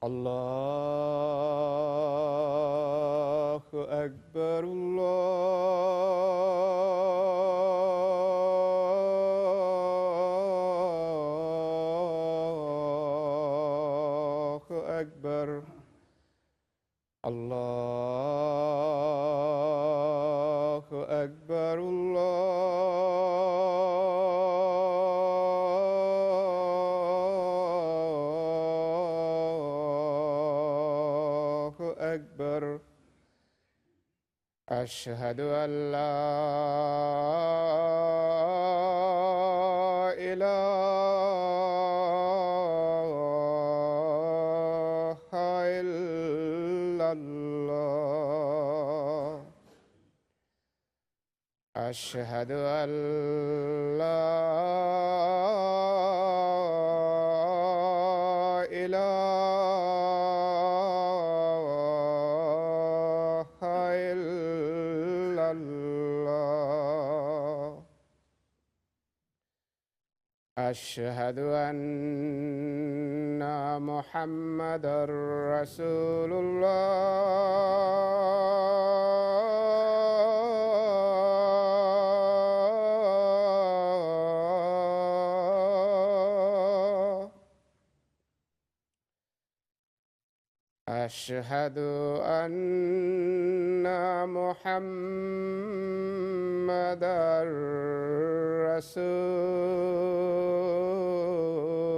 الله أكبر الله أكبر الله أكبر الله أكبر أشهد أن لا إله إلا الله أشهد أن لا إله إلا الله أشهد أن محمدًا رسول الله أشهد أن محمدًا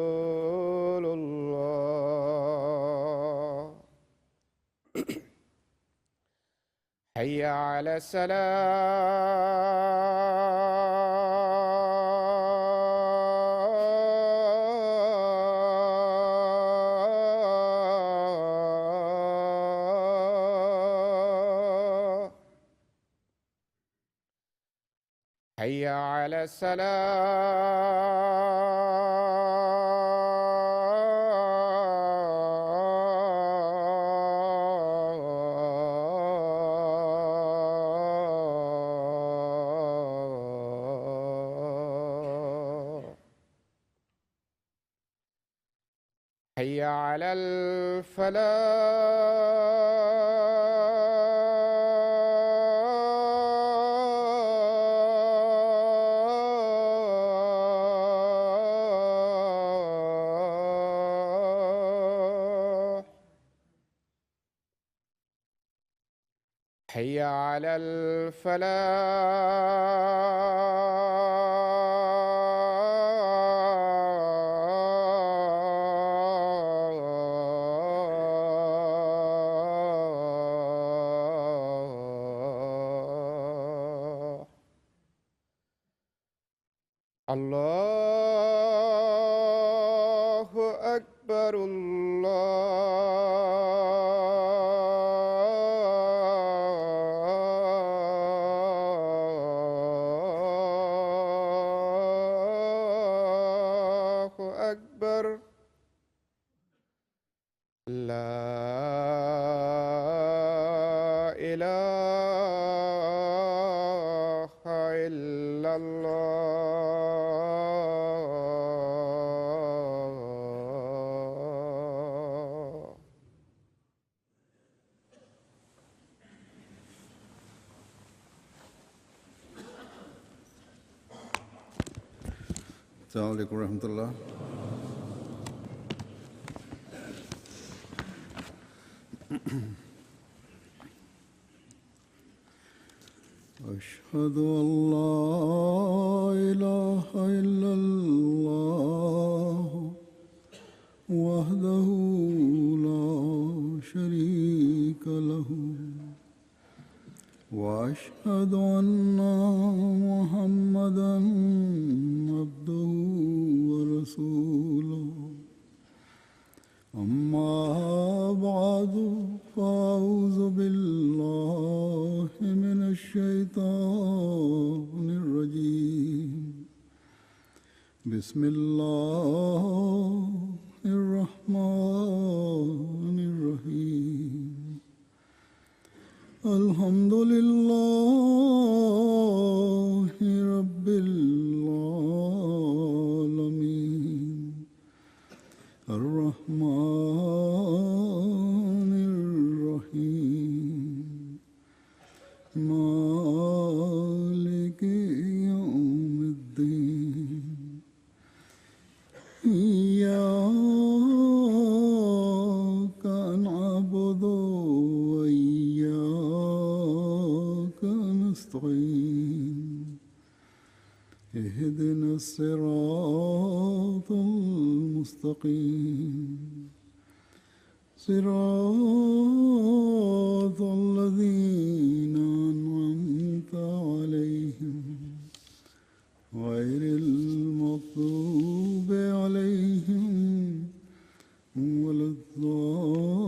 رسول الله حي على الصلاة حي على الصلاة حي على الفلاح حي على الفلاح الله أكبر الله أكبر لا إله إلا الله السلام عليكم ورحمة الله. أشهد أن لا إله إلا الله وحده لا شريك له وأشهد أن محمدًا عبده ورسوله أما بعد فأعوذ بالله من الشيطان الرجيم بسم الله الرحمن الرحيم الحمد لله رب العالمين الرحمن الرحيم مالك يوم الدين إياك نعبد وإياك نستعين اهدنا الصراط المستقيم صراط الذين أنعمت عليهم غير المغضوب عليهم ولا الضالين.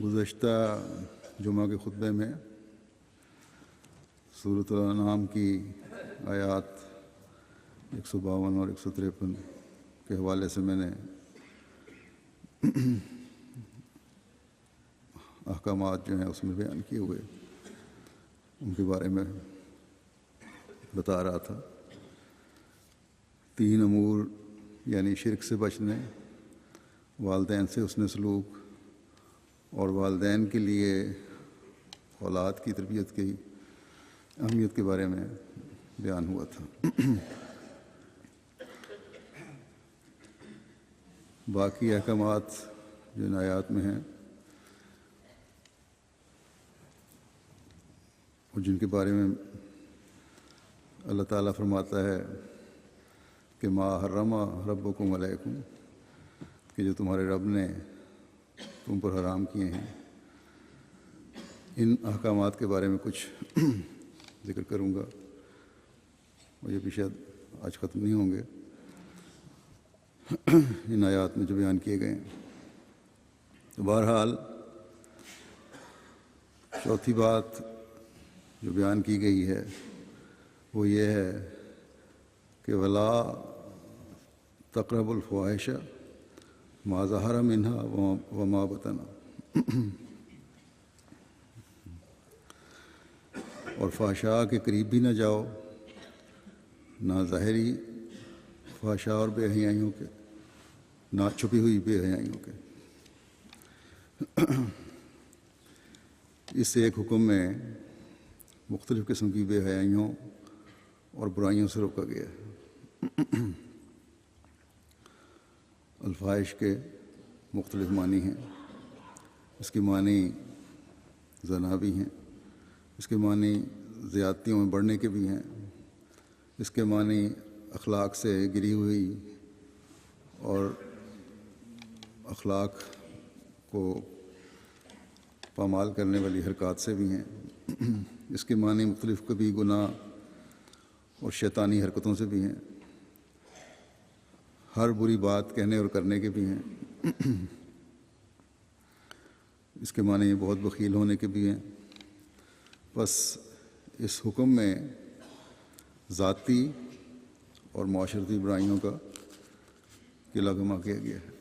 گزشتہ جمعہ کے خطبے میں سورۃ الانعام کی آیات 152 اور 153 کے حوالے سے میں نے احکامات جو ہیں اس میں بیان کیے ہوئے ان کے بارے میں بتا رہا تھا. 3 امور یعنی شرک سے بچنے، والدین سے حسن سلوک اور والدین کے لیے اولاد کی تربیت کی اہمیت کے بارے میں بیان ہوا تھا. باقی احکامات جو ان آیات میں ہیں اور جن کے بارے میں اللہ تعالیٰ فرماتا ہے کہ ما حرم ربکم علیکم، کہ جو تمہارے رب نے تم پر حرام کیے ہیں، ان احکامات کے بارے میں کچھ ذکر کروں گا اور یہ بھی شاید آج ختم نہیں ہوں گے ان آیات میں جو بیان کیے گئے ہیں. تو بہرحال چوتھی بات جو بیان کی گئی ہے وہ یہ ہے کہ ولا تقرب الفواحش ما ظہر منہا وما بطن، اور فحشاء کے قریب بھی نہ جاؤ، نہ ظاہری فحشاء اور بے حیائیوں کے، نہ چھپی ہوئی بے حیائیوں کے. اس ایک حکم میں مختلف قسم کی بے حیائیوں اور برائیوں سے روکا گیا ہے. الفاحش کے مختلف معنی ہیں. اس کے معنی زنا بھی ہیں، اس کے معنی زیادتیوں میں بڑھنے کے بھی ہیں، اس کے معنی اخلاق سے گری ہوئی اور اخلاق کو پامال کرنے والی حرکات سے بھی ہیں. اس کے معنی مختلف کبھی گناہ اور شیطانی حرکتوں سے بھی ہیں، ہر بری بات کہنے اور کرنے کے بھی ہیں. اس کے معنی بہت بخیل ہونے کے بھی ہیں. بس اس حکم میں ذاتی اور معاشرتی برائیوں کا قلع گما کیا گیا ہے،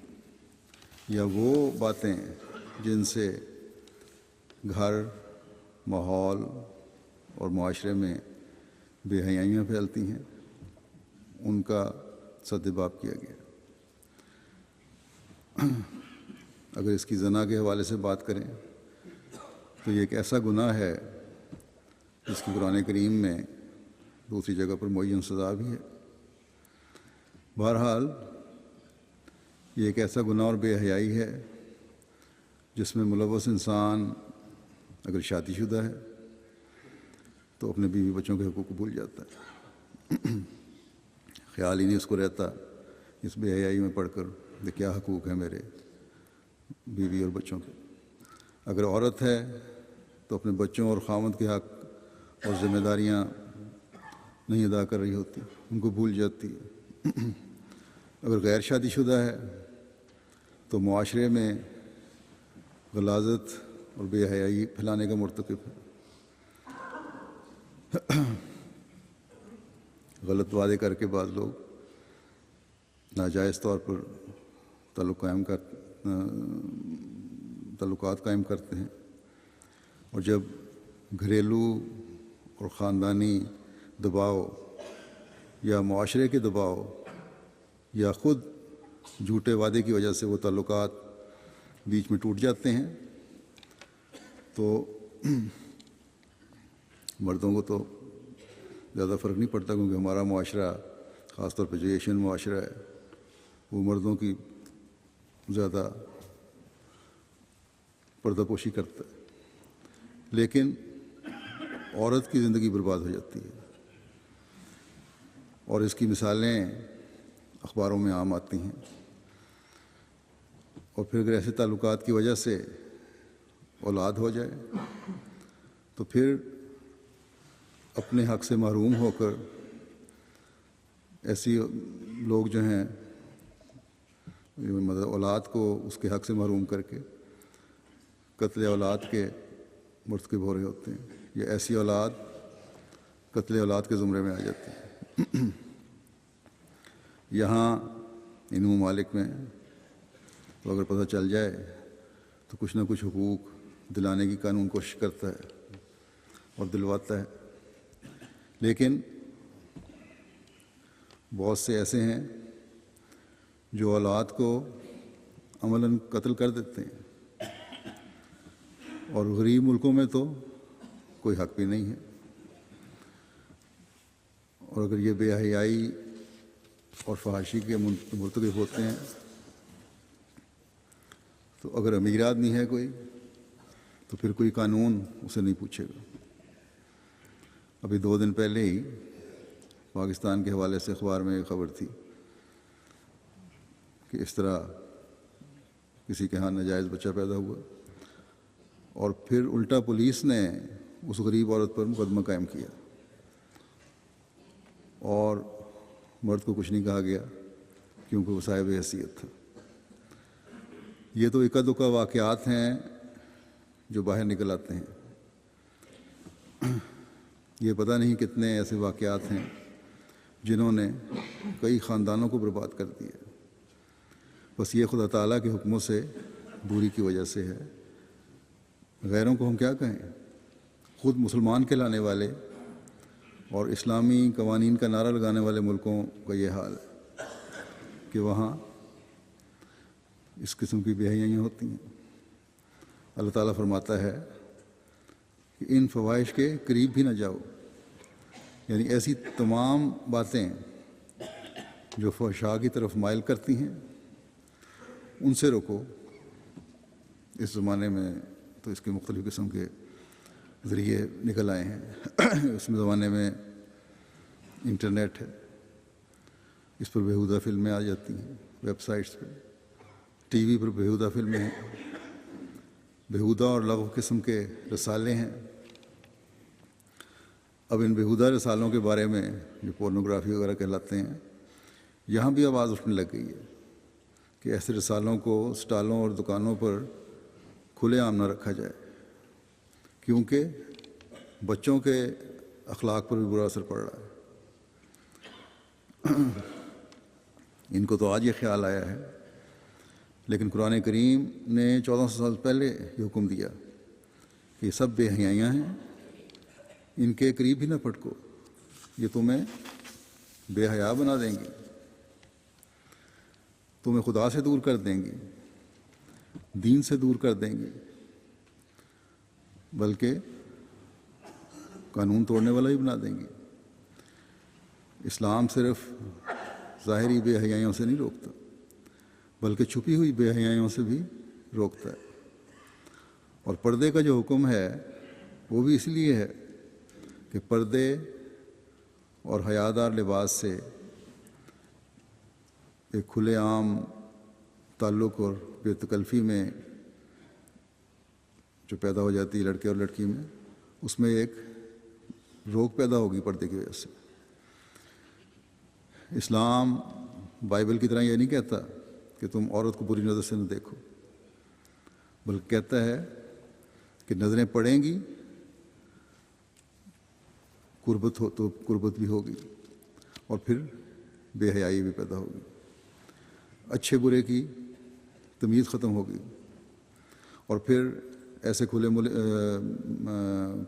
یا وہ باتیں جن سے گھر، ماحول اور معاشرے میں بے حیائیاں پھیلتی ہیں، ان کا سدباب کیا گیا. اگر اس کی زنا کے حوالے سے بات کریں تو یہ ایک ایسا گناہ ہے جس کی قرآن کریم میں دوسری جگہ پر معین سزا بھی ہے. بہرحال یہ ایک ایسا گناہ اور بے حیائی ہے جس میں ملوث انسان اگر شادی شدہ ہے تو اپنے بیوی بچوں کے حقوق کو بھول جاتا ہے. خیال ہی نہیں اس کو رہتا اس بے حیائی میں پڑھ کر کہ کیا حقوق ہیں میرے بیوی اور بچوں کے. اگر عورت ہے تو اپنے بچوں اور خاوند کے حق اور ذمہ داریاں نہیں ادا کر رہی ہوتی، ان کو بھول جاتی ہے. اگر غیر شادی شدہ ہے تو معاشرے میں غلاظت اور بے حیائی پھیلانے کا مرتکب ہے. غلط وعدے کر کے بعض لوگ ناجائز طور پر تعلقات قائم کرتے ہیں، اور جب گھریلو اور خاندانی دباؤ یا معاشرے کے دباؤ یا خود جھوٹے وعدے کی وجہ سے وہ تعلقات بیچ میں ٹوٹ جاتے ہیں، تو مردوں کو تو زیادہ فرق نہیں پڑتا، کیونکہ ہمارا معاشرہ، خاص طور پہ جو ایشین معاشرہ ہے، وہ مردوں کی زیادہ پردہ پوشی کرتا ہے، لیکن عورت کی زندگی برباد ہو جاتی ہے، اور اس کی مثالیں اخباروں میں عام آتی ہیں۔ اور پھر اگر ایسے تعلقات کی وجہ سے اولاد ہو جائے تو پھر اپنے حق سے محروم ہو کر ایسی لوگ جو ہیں، مطلب اولاد کو اس کے حق سے محروم کر کے قتل اولاد کے مرتکب ہو رہے ہوتے ہیں، یا ایسی اولاد قتل اولاد کے زمرے میں آ جاتی ہے۔ یہاں ان ممالک میں تو اگر پتہ چل جائے تو کچھ نہ کچھ حقوق دلانے کی قانون کوشش کرتا ہے اور دلواتا ہے، لیکن بہت سے ایسے ہیں جو اولاد کو عملاً قتل کر دیتے ہیں، اور غریب ملکوں میں تو کوئی حق بھی نہیں ہے۔ اور اگر یہ بے حیائی اور فحاشی کے مرتکب ہوتے ہیں تو اگر امیر آدمی ہے کوئی تو پھر کوئی قانون اسے نہیں پوچھے گا۔ ابھی 2 دن پہلے ہی پاکستان کے حوالے سے اخبار میں ایک خبر تھی کہ اس طرح کسی کے ہاں ناجائز بچہ پیدا ہوا، اور پھر الٹا پولیس نے اس غریب عورت پر مقدمہ قائم کیا، اور مرد کو کچھ نہیں کہا گیا کیونکہ وہ صاحب حیثیت تھا۔ یہ تو اکا دکا واقعات ہیں جو باہر نکل آتے ہیں، یہ پتہ نہیں کتنے ایسے واقعات ہیں جنہوں نے کئی خاندانوں کو برباد کر دیا۔ بس یہ خدا تعالیٰ کے حکموں سے دوری کی وجہ سے ہے۔ غیروں کو ہم کیا کہیں، خود مسلمان کہلانے والے اور اسلامی قوانین کا نعرہ لگانے والے ملکوں کا یہ حال ہے کہ وہاں اس قسم کی بے حیائیاں ہوتی ہیں۔ اللہ تعالیٰ فرماتا ہے کہ ان فواحش کے قریب بھی نہ جاؤ، یعنی ایسی تمام باتیں جو فحشاء کی طرف مائل کرتی ہیں ان سے رکو۔ اس زمانے میں تو اس کے مختلف قسم کے ذریعے نکل آئے ہیں۔ اس زمانے میں انٹرنیٹ ہے، اس پر بیہودہ فلمیں آ جاتی ہیں، ویب سائٹس پہ، ٹی وی پر بیہودہ فلمیں ہیں، بیہودہ اور لغو قسم کے رسالے ہیں۔ اب ان بیہودہ رسالوں کے بارے میں جو پورنوگرافی وغیرہ کہلاتے ہیں، یہاں بھی آواز اٹھنے لگ گئی ہے کہ ایسے رسالوں کو اسٹالوں اور دکانوں پر کھلے عام نہ رکھا جائے، کیونکہ بچوں کے اخلاق پر بھی برا اثر پڑ رہا ہے۔ ان کو تو آج یہ خیال آیا ہے، لیکن قرآن کریم نے 1400 سال پہلے یہ حکم دیا کہ یہ سب بے حیائیاں ہیں، ان کے قریب بھی نہ پھٹکو، یہ تمہیں بے حیا بنا دیں گی، تمہیں خدا سے دور کر دیں گی، دین سے دور کر دیں گی، بلکہ قانون توڑنے والا ہی بنا دیں گی۔ اسلام صرف ظاہری بے حیائیوں سے نہیں روکتا، بلکہ چھپی ہوئی بے حیائیوں سے بھی روکتا ہے۔ اور پردے کا جو حکم ہے وہ بھی اس لیے ہے کہ پردے اور حیادار لباس سے ایک کھلے عام تعلق اور بے تکلفی میں جو پیدا ہو جاتی ہے لڑکے اور لڑکی میں، اس میں ایک روک پیدا ہوگی پردے کی وجہ سے۔ اسلام بائبل کی طرح یہ نہیں کہتا کہ تم عورت کو بری نظر سے نہ دیکھو، بلکہ کہتا ہے کہ نظریں پڑیں گی، قربت ہو تو قربت بھی ہوگی، اور پھر بے حیائی بھی پیدا ہوگی، اچھے برے کی تمیز ختم ہوگی، اور پھر ایسے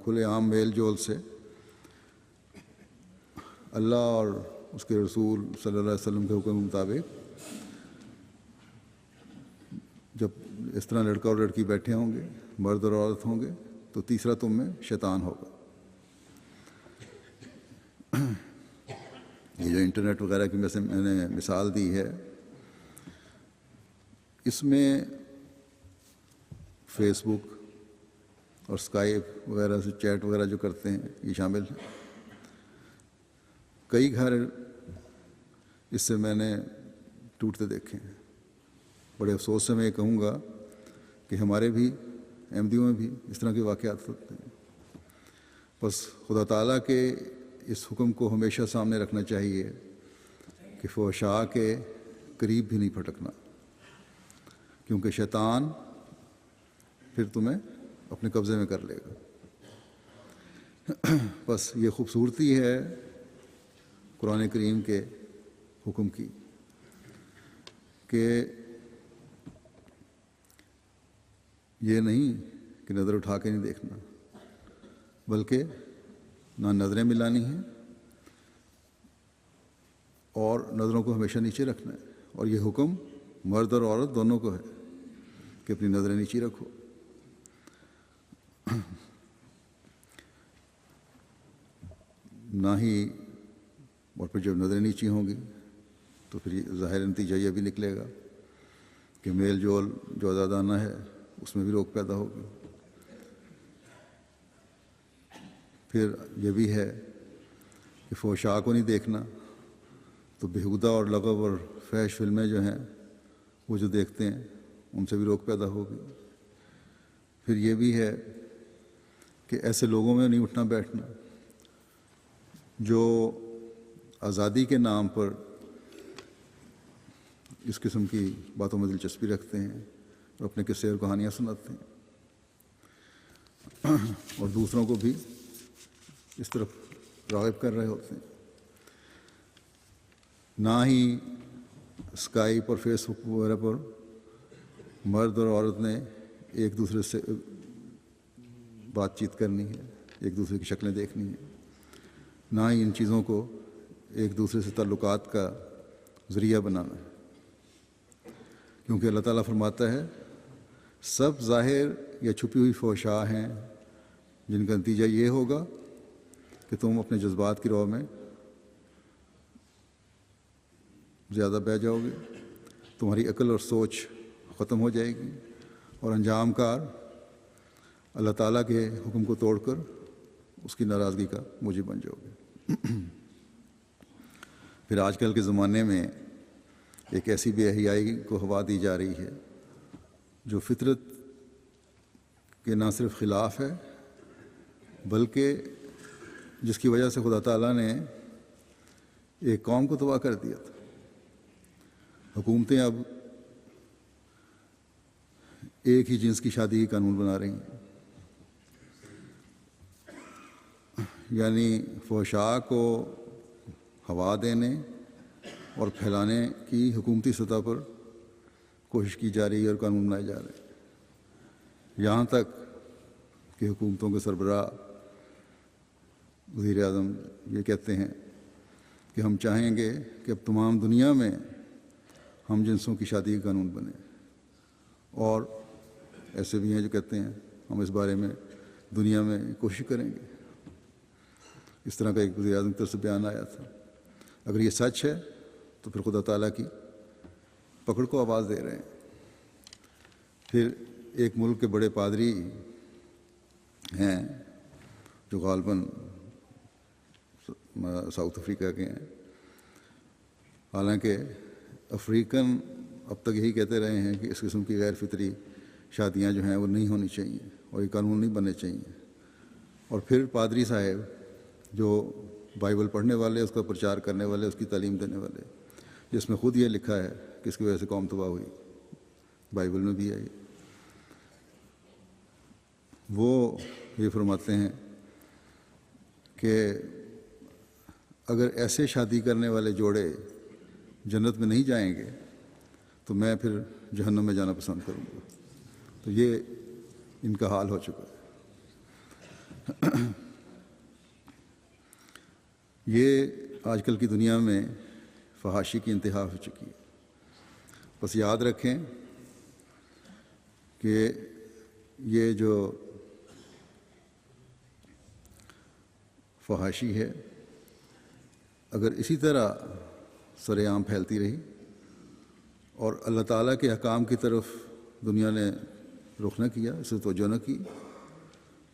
کھلے عام میل جول سے اللہ اور اس کے رسول صلی اللہ علیہ وسلم کے حکم کے مطابق جب اس طرح لڑکا اور لڑکی بیٹھے ہوں گے، مرد اور عورت ہوں گے، تو تیسرا تم میں شیطان ہوگا۔ یہ جو انٹرنیٹ وغیرہ کی میں نے مثال دی ہے، اس میں فیس بک اور اسکائپ وغیرہ سے چیٹ وغیرہ جو کرتے ہیں یہ شامل ہے۔ کئی گھر اس سے میں نے ٹوٹتے دیکھے ہیں۔ بڑے افسوس سے میں یہ کہوں گا کہ ہمارے بھی احمدیوں میں بھی اس طرح کے واقعات ہوتے ہیں۔ بس خدا تعالیٰ کے اس حکم کو ہمیشہ سامنے رکھنا چاہیے کہ فحشاء کے قریب بھی نہیں پھٹکنا، کیونکہ شیطان پھر تمہیں اپنے قبضے میں کر لے گا۔ بس یہ خوبصورتی ہے قرآن کریم کے حکم کی کہ یہ نہیں کہ نظر اٹھا کے نہیں دیکھنا، بلکہ نہ نظریں ملانی ہیں اور نظروں کو ہمیشہ نیچے رکھنا ہے۔ اور یہ حکم مرد اور عورت دونوں کو ہے کہ اپنی نظریں نیچے رکھو۔ نہ ہی اور پھر جب نظریں نیچی ہوں گی تو پھر ظاہر نتیجہ یہ بھی نکلے گا کہ میل جول جو آزادانہ ہے اس میں بھی روک پیدا ہوگی۔ پھر یہ بھی ہے کہ فحشاء کو نہیں دیکھنا، تو بےہودہ اور لغو اور فحش فلمیں جو ہیں وہ جو دیکھتے ہیں ان سے بھی روک پیدا ہوگی۔ پھر یہ بھی ہے کہ ایسے لوگوں میں نہیں اٹھنا بیٹھنا جو آزادی کے نام پر اس قسم کی باتوں میں دلچسپی رکھتے ہیں اور اپنے قصے اور کہانیاں سناتے ہیں اور دوسروں کو بھی اس طرف راغب کر رہے ہوتے ہیں۔ نہ ہی اسکائپ اور فیس بک وغیرہ پر مرد اور عورت نے ایک دوسرے سے بات چیت کرنی ہے، ایک دوسرے کی شکلیں دیکھنی ہیں، نہ ہی ان چیزوں کو ایک دوسرے سے تعلقات کا ذریعہ بنانا ہے، کیونکہ اللہ تعالیٰ فرماتا ہے سب ظاہر یا چھپی ہوئی فحشاء ہیں جن کا نتیجہ یہ ہوگا کہ تم اپنے جذبات کی راہ میں زیادہ بہہ جاؤ گے، تمہاری عقل اور سوچ ختم ہو جائے گی اور انجام کار اللہ تعالیٰ کے حکم کو توڑ کر اس کی ناراضگی کا موجب بن جاؤ گے۔ پھر آج کل کے زمانے میں ایک ایسی بے حیائی کو ہوا دی جا رہی ہے جو فطرت کے نہ صرف خلاف ہے بلکہ جس کی وجہ سے خدا تعالیٰ نے ایک قوم کو تباہ کر دیا تھا۔ حکومتیں اب ایک ہی جنس کی شادی کی قانون بنا رہی ہیں، یعنی فحشاء کو ہوا دینے اور پھیلانے کی حکومتی سطح پر کوشش کی جا رہی ہے اور قانون بنائے جا رہے ہیں، یہاں تک کہ حکومتوں کے سربراہ وزیر اعظم یہ کہتے ہیں کہ ہم چاہیں گے کہ اب تمام دنیا میں ہم جنسوں کی شادی کا قانون بنے، اور ایسے بھی ہیں جو کہتے ہیں ہم اس بارے میں دنیا میں کوشش کریں گے۔ اس طرح کا ایک وزیر اعظم کی طرف سے بیان آیا تھا۔ اگر یہ سچ ہے تو پھر خدا تعالیٰ کی پکڑ کو آواز دے رہے ہیں۔ پھر ایک ملک کے بڑے پادری ہیں جو غالباً ساؤتھ افریقہ کے ہیں، حالانکہ افریقن اب تک یہی کہتے رہے ہیں کہ اس قسم کی غیر فطری شادیاں جو ہیں وہ نہیں ہونی چاہیے اور یہ قانون نہیں بننے چاہیے۔ اور پھر پادری صاحب جو بائبل پڑھنے والے، اس کا پرچار کرنے والے، اس کی تعلیم دینے والے، جس میں خود یہ لکھا ہے کہ اس کی وجہ سے قوم تباہ ہوئی، بائبل میں بھی ہے یہ، وہ یہ فرماتے ہیں کہ اگر ایسے شادی کرنے والے جوڑے جنت میں نہیں جائیں گے تو میں پھر جہنم میں جانا پسند کروں گا۔ تو یہ ان کا حال ہو چکا ہے۔ یہ آج کل کی دنیا میں فحاشی کی انتہا ہو چکی ہے۔ بس یاد رکھیں کہ یہ جو فحاشی ہے اگر اسی طرح سر عام پھیلتی رہی اور اللہ تعالیٰ کے احکام کی طرف دنیا نے رخ نہ کیا، اسے توجہ نہ کی،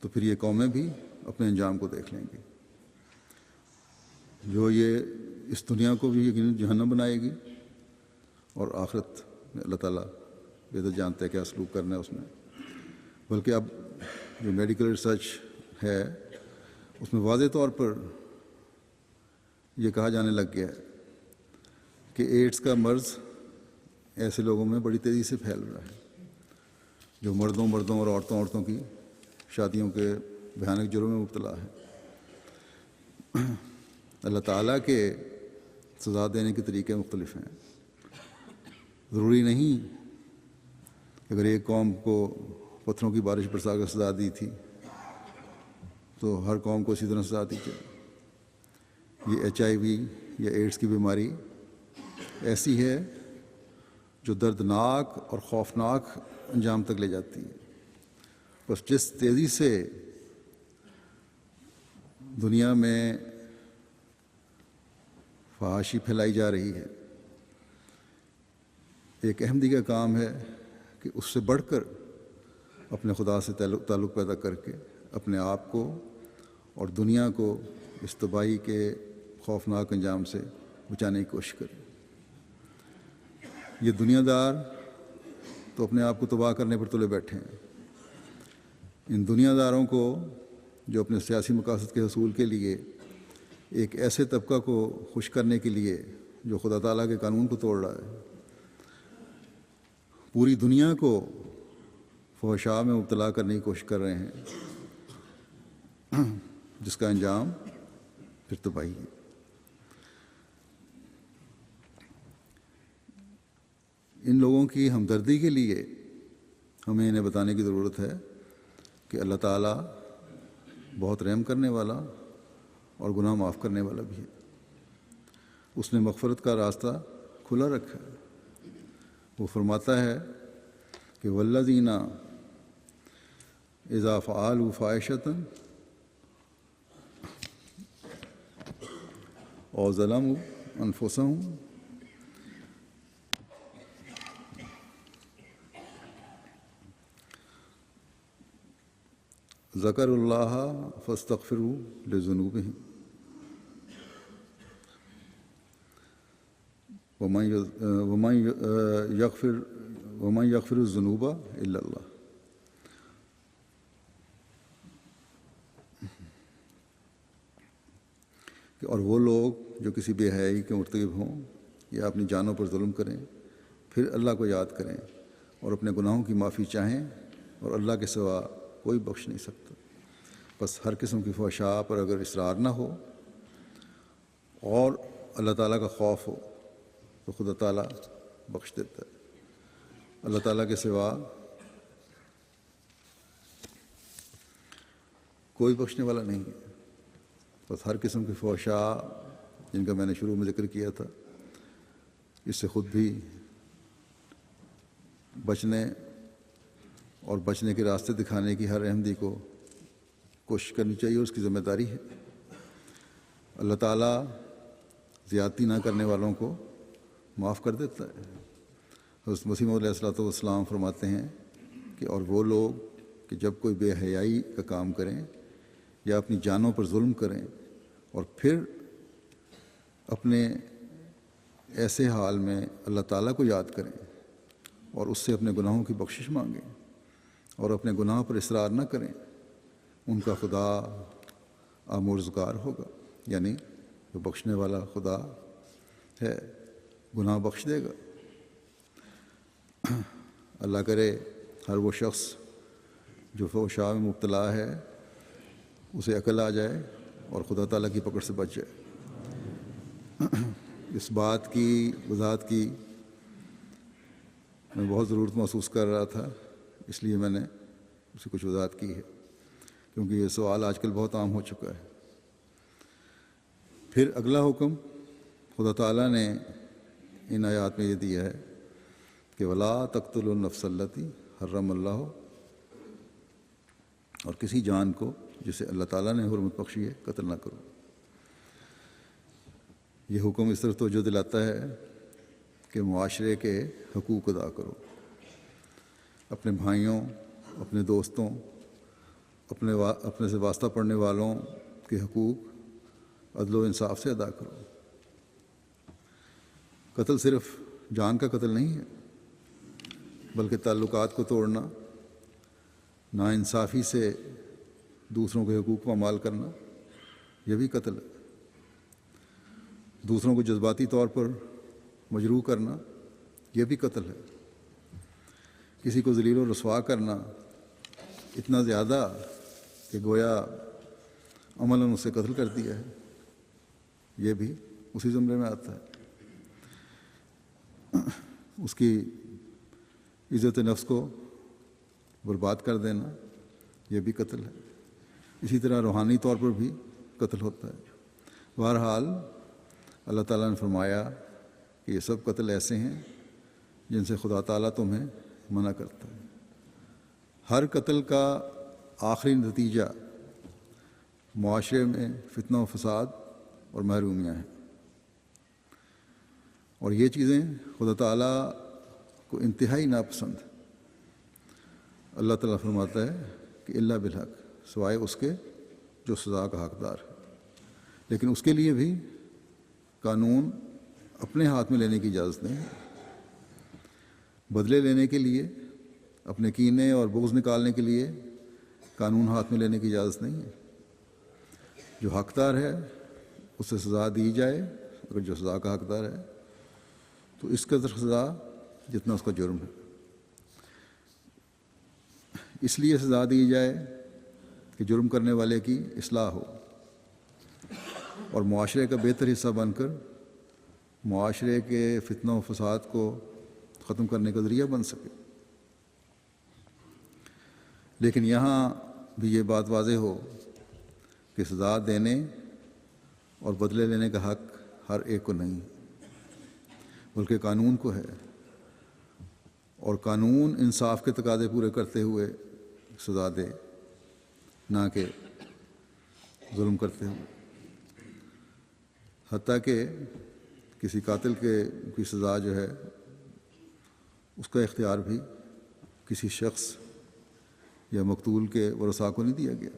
تو پھر یہ قومیں بھی اپنے انجام کو دیکھ لیں گی۔ جو یہ اس دنیا کو بھی یقیناً جہنم بنائے گی، اور آخرت میں اللہ تعالیٰ بہتر جانتا ہے کیا سلوک کرنا ہے اس میں۔ بلکہ اب جو میڈیکل ریسرچ ہے اس میں واضح طور پر یہ کہا جانے لگ گیا ہے کہ ایڈز کا مرض ایسے لوگوں میں بڑی تیزی سے پھیل رہا ہے جو مردوں اور عورتوں کی شادیوں کے بھیانک جرم میں مبتلا ہے۔ اللہ تعالیٰ کے سزا دینے کے طریقے مختلف ہیں۔ ضروری نہیں کہ اگر ایک قوم کو پتھروں کی بارش برسا کر سزا دی تھی تو ہر قوم کو اسی طرح سزا دی جائے۔ یہ HIV یا ایڈز کی بیماری ایسی ہے جو دردناک اور خوفناک انجام تک لے جاتی ہے۔ بس جس تیزی سے دنیا میں فحاشی پھیلائی جا رہی ہے، ایک احمدی کا کام ہے کہ اس سے بڑھ کر اپنے خدا سے تعلق پیدا کر کے اپنے آپ کو اور دنیا کو اس تباہی کے خوفناک انجام سے بچانے کی کوشش کرے۔ یہ دنیا دار تو اپنے آپ کو تباہ کرنے پر تلے بیٹھے ہیں۔ ان دنیا داروں کو جو اپنے سیاسی مقاصد کے حصول کے لیے ایک ایسے طبقہ کو خوش کرنے کے لیے جو خدا تعالیٰ کے قانون کو توڑ رہا ہے، پوری دنیا کو فحشاء میں مبتلا کرنے کی کوشش کر رہے ہیں، جس کا انجام پھر تباہی ہے۔ ان لوگوں کی ہمدردی کے لیے ہمیں انہیں بتانے کی ضرورت ہے کہ اللہ تعالیٰ بہت رحم کرنے والا اور گناہ معاف کرنے والا بھی ہے۔ اس نے مغفرت کا راستہ کھلا رکھا ہے۔ وہ فرماتا ہے کہ والذین اذا فعلوا فاحشۃ اور ظلموا انفسهم ذکروا اللہ فاستغفروا لذنوبہم ومن یغفر الذنوب الا اللہ۔ اور وہ لوگ جو کسی بے حیائی کے مرتکب ہوں یا اپنی جانوں پر ظلم کریں، پھر اللہ کو یاد کریں اور اپنے گناہوں کی معافی چاہیں، اور اللہ کے سوا کوئی بخش نہیں سکتا۔ بس ہر قسم کی فحشاء پر اگر اصرار نہ ہو اور اللہ تعالیٰ کا خوف ہو تو خدا تعالیٰ بخش دیتا ہے۔ اللہ تعالیٰ کے سوا کوئی بخشنے والا نہیں ہے۔ بس ہر قسم کی فحشاء جن کا میں نے شروع میں ذکر کیا تھا، اس سے خود بھی بچنے اور بچنے کے راستے دکھانے کی ہر احمدی کو کوشش کرنی چاہیے، اور اس کی ذمہ داری ہے۔ اللہ تعالیٰ زیادتی نہ کرنے والوں کو معاف کر دیتا ہے۔ حضرت مسیح موعود علیہ الصلوۃ والسلام فرماتے ہیں کہ اور وہ لوگ کہ جب کوئی بے حیائی کا کام کریں یا اپنی جانوں پر ظلم کریں اور پھر اپنے ایسے حال میں اللہ تعالیٰ کو یاد کریں اور اس سے اپنے گناہوں کی بخشش مانگیں اور اپنے گناہ پر اصرار نہ کریں، ان کا خدا آمرزگار ہوگا، یعنی جو بخشنے والا خدا ہے گناہ بخش دے گا۔ اللہ کرے ہر وہ شخص جو فحشاء میں مبتلا ہے اسے عقل آ جائے اور خدا تعالیٰ کی پکڑ سے بچ جائے۔ اس بات کی وضاحت کی میں بہت ضرورت محسوس کر رہا تھا، اس لیے میں نے اسے کچھ وضاحت کی ہے، کیونکہ یہ سوال آج کل بہت عام ہو چکا ہے۔ پھر اگلا حکم خدا تعالیٰ نے ان آیات میں یہ دیا ہے کہ ولا تقتلوا النفس التی حرم اللہ، اور کسی جان کو جسے اللہ تعالیٰ نے حرمت بخشی ہے قتل نہ کرو۔ یہ حکم اس طرف توجہ دلاتا ہے کہ معاشرے کے حقوق ادا کرو، اپنے بھائیوں، اپنے دوستوں، اپنے سے واسطہ پڑنے والوں کے حقوق عدل و انصاف سے ادا کرو۔ قتل صرف جان کا قتل نہیں ہے، بلکہ تعلقات کو توڑنا، ناانصافی سے دوسروں کے حقوق کو پامال کرنا، یہ بھی قتل ہے۔ دوسروں کو جذباتی طور پر مجروح کرنا، یہ بھی قتل ہے۔ کسی کو ذلیل و رسوا کرنا اتنا زیادہ کہ گویا عملاً اسے قتل کر دیا ہے، یہ بھی اسی زمرے میں آتا ہے۔ اس کی عزت نفس کو برباد کر دینا، یہ بھی قتل ہے۔ اسی طرح روحانی طور پر بھی قتل ہوتا ہے۔ بہرحال اللہ تعالیٰ نے فرمایا کہ یہ سب قتل ایسے ہیں جن سے خدا تعالیٰ تمہیں منع کرتا ہے۔ ہر قتل کا آخری نتیجہ معاشرے میں فتنہ و فساد اور محرومیاں ہیں، اور یہ چیزیں خدا تعالیٰ کو انتہائی ناپسند ہیں۔ اللہ تعالیٰ فرماتا ہے کہ اللہ بالحق، سوائے اس کے جو سزا کا حقدار ہے، لیکن اس کے لیے بھی قانون اپنے ہاتھ میں لینے کی اجازت نہیں ہے۔ بدلے لینے کے لیے، اپنے کینے اور بغض نکالنے کے لیے قانون ہاتھ میں لینے کی اجازت نہیں ہے۔ جو حقدار ہے اسے سزا دی جائے، اگر جو سزا کا حقدار ہے تو اس قدر سزا جتنا اس کا جرم ہے۔ اس لیے سزا دی جائے کہ جرم کرنے والے کی اصلاح ہو اور معاشرے کا بہتر حصہ بن کر معاشرے کے فتنہ و فساد کو ختم کرنے کا ذریعہ بن سکے۔ لیکن یہاں بھی یہ بات واضح ہو کہ سزا دینے اور بدلے لینے کا حق ہر ایک کو نہیں، بلکہ قانون کو ہے، اور قانون انصاف کے تقاضے پورے کرتے ہوئے سزا دے، نہ کہ ظلم کرتے ہوئے۔ حتیٰ کہ کسی قاتل کی سزا جو ہے اس کا اختیار بھی کسی شخص یا مقتول کے ورثاء کو نہیں دیا گیا،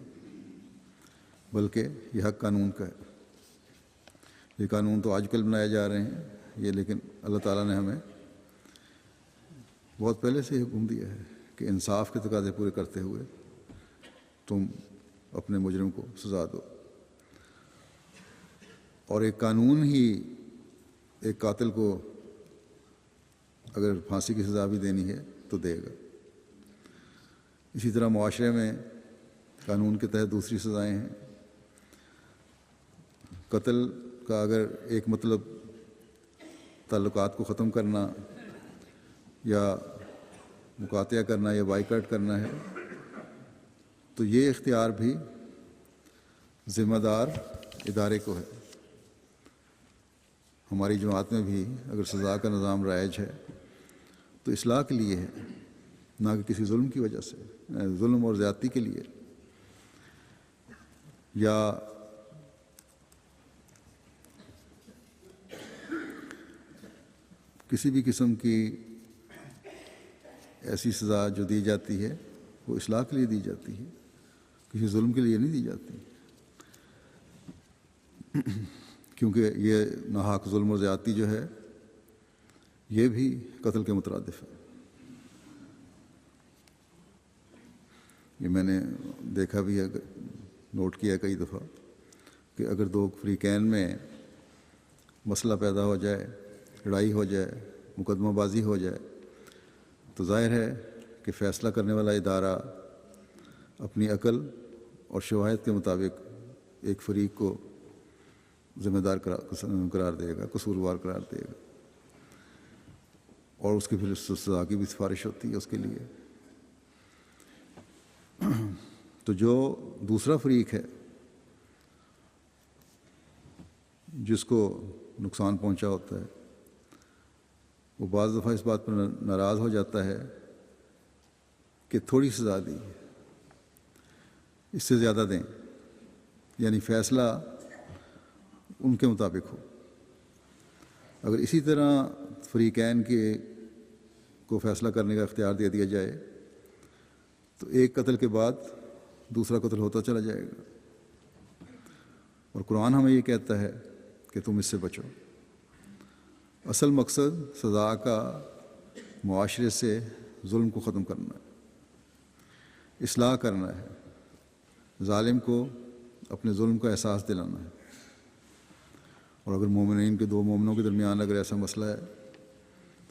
بلکہ یہ حق قانون کا ہے۔ یہ قانون تو آج کل بنائے جا رہے ہیں یہ، لیکن اللہ تعالیٰ نے ہمیں بہت پہلے سے حکم دیا ہے کہ انصاف کے تقاضے پورے کرتے ہوئے تم اپنے مجرم کو سزا دو، اور ایک قانون ہی ایک قاتل کو اگر پھانسی کی سزا بھی دینی ہے تو دے گا۔ اسی طرح معاشرے میں قانون کے تحت دوسری سزائیں ہیں۔ قتل کا اگر ایک مطلب تعلقات کو ختم کرنا یا مقاطعہ کرنا یا بائیکاٹ کرنا ہے، تو یہ اختیار بھی ذمہ دار ادارے کو ہے۔ ہماری جماعت میں بھی اگر سزا کا نظام رائج ہے تو اصلاح کے لیے ہے، نہ کہ کسی ظلم کی وجہ سے، ظلم اور زیادتی کے لیے، یا کسی بھی قسم کی ایسی سزا جو دی جاتی ہے وہ اصلاح کے لیے دی جاتی ہے، کسی ظلم کے لیے نہیں دی جاتی، کیونکہ یہ ناحق ظلم و زیادتی جو ہے یہ بھی قتل کے مترادف ہے۔ یہ میں نے دیکھا بھی ہے، نوٹ کیا کئی دفعہ، کہ اگر دو فریقین میں مسئلہ پیدا ہو جائے، لڑائی ہو جائے، مقدمہ بازی ہو جائے، تو ظاہر ہے کہ فیصلہ کرنے والا ادارہ اپنی عقل اور شواہد کے مطابق ایک فریق کو ذمہ دار قرار دے گا، قصوروار قرار دے گا، اور اس کی پھر سزا کی بھی سفارش ہوتی ہے اس کے لیے۔ تو جو دوسرا فریق ہے جس کو نقصان پہنچا ہوتا ہے وہ بعض دفعہ اس بات پر ناراض ہو جاتا ہے کہ تھوڑی سزا دی، اس سے زیادہ دیں، یعنی فیصلہ ان کے مطابق ہو۔ اگر اسی طرح فریقین کو فیصلہ کرنے کا اختیار دے دیا جائے تو ایک قتل کے بعد دوسرا قتل ہوتا چلا جائے گا، اور قرآن ہمیں یہ کہتا ہے کہ تم اس سے بچو۔ اصل مقصد سزا کا معاشرے سے ظلم کو ختم کرنا ہے، اصلاح کرنا ہے، ظالم کو اپنے ظلم کا احساس دلانا ہے۔ اور اگر مومنین کے دو مومنوں کے درمیان اگر ایسا مسئلہ ہے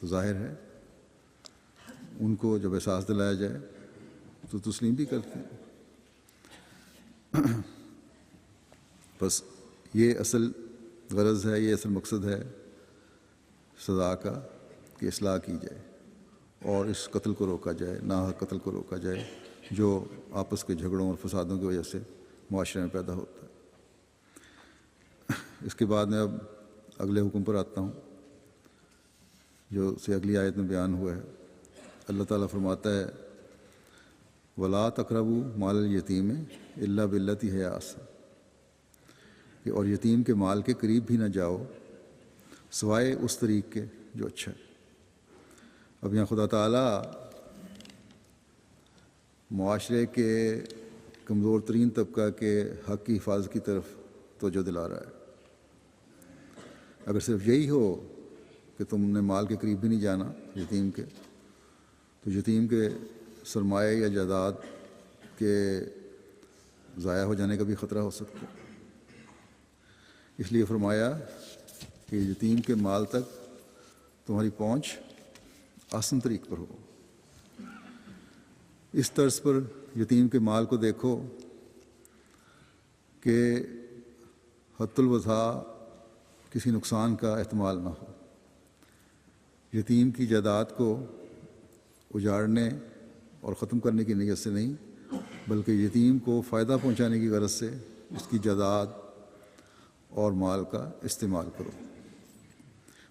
تو ظاہر ہے ان کو جب احساس دلایا جائے تو تسلیم بھی کرتے ہیں۔ بس یہ اصل غرض ہے، یہ اصل مقصد ہے سزا کا کہ اصلاح کی جائے اور اس قتل کو روکا جائے، ناحق قتل کو روکا جائے جو آپس کے جھگڑوں اور فسادوں کی وجہ سے معاشرے میں پیدا ہوتا ہے۔ اس کے بعد میں اب اگلے حکم پر آتا ہوں جو سے اگلی آیت میں بیان ہوا ہے۔ اللہ تعالیٰ فرماتا ہے وَلَا تَقْرَبُوا مَالَ الْيَتِيمِ إِلَّا بِالَّتِي هِيَ أَحْسَنُ، کہ اور یتیم کے مال کے قریب بھی نہ جاؤ سوائے اس طریق کے جو اچھا ہے۔ اب یہاں خدا تعالیٰ معاشرے کے کمزور ترین طبقہ کے حق کی حفاظت کی طرف توجہ دلا رہا ہے۔ اگر صرف یہی ہو کہ تم نے مال کے قریب بھی نہیں جانا یتیم کے، تو یتیم کے سرمایہ یا جائیداد کے ضائع ہو جانے کا بھی خطرہ ہو سکتا ہے۔ اس لیے فرمایا کہ یتیم کے مال تک تمہاری پہنچ آسان طریق پر ہو۔ اس طرز پر یتیم کے مال کو دیکھو کہ حد الوضع کسی نقصان کا احتمال نہ ہو۔ یتیم کی جائیداد کو اجاڑنے اور ختم کرنے کی نیت سے نہیں، بلکہ یتیم کو فائدہ پہنچانے کی غرض سے اس کی جائیداد اور مال کا استعمال کرو۔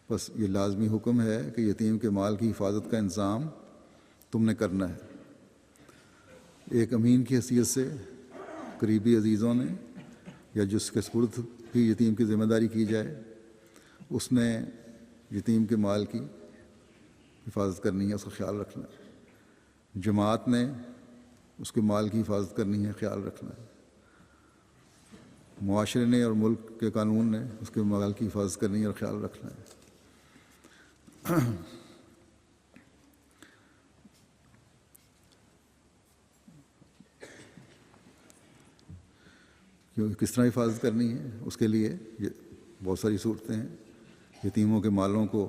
بس یہ لازمی حکم ہے کہ یتیم کے مال کی حفاظت کا انتظام تم نے کرنا ہے۔ ایک امین کی حیثیت سے قریبی عزیزوں نے یا جس کے سپرد بھی یتیم کی ذمہ داری کی جائے اس نے یتیم کے مال کی حفاظت کرنی ہے، اس کا خیال رکھنا ہے۔ جماعت نے اس کے مال کی حفاظت کرنی ہے، خیال رکھنا ہے۔ معاشرے نے اور ملک کے قانون نے اس کے مال کی حفاظت کرنی ہے اور خیال رکھنا ہے۔ کس طرح حفاظت کرنی ہے اس کے لیے بہت ساری صورتیں ہیں۔ یتیموں کے مالوں کو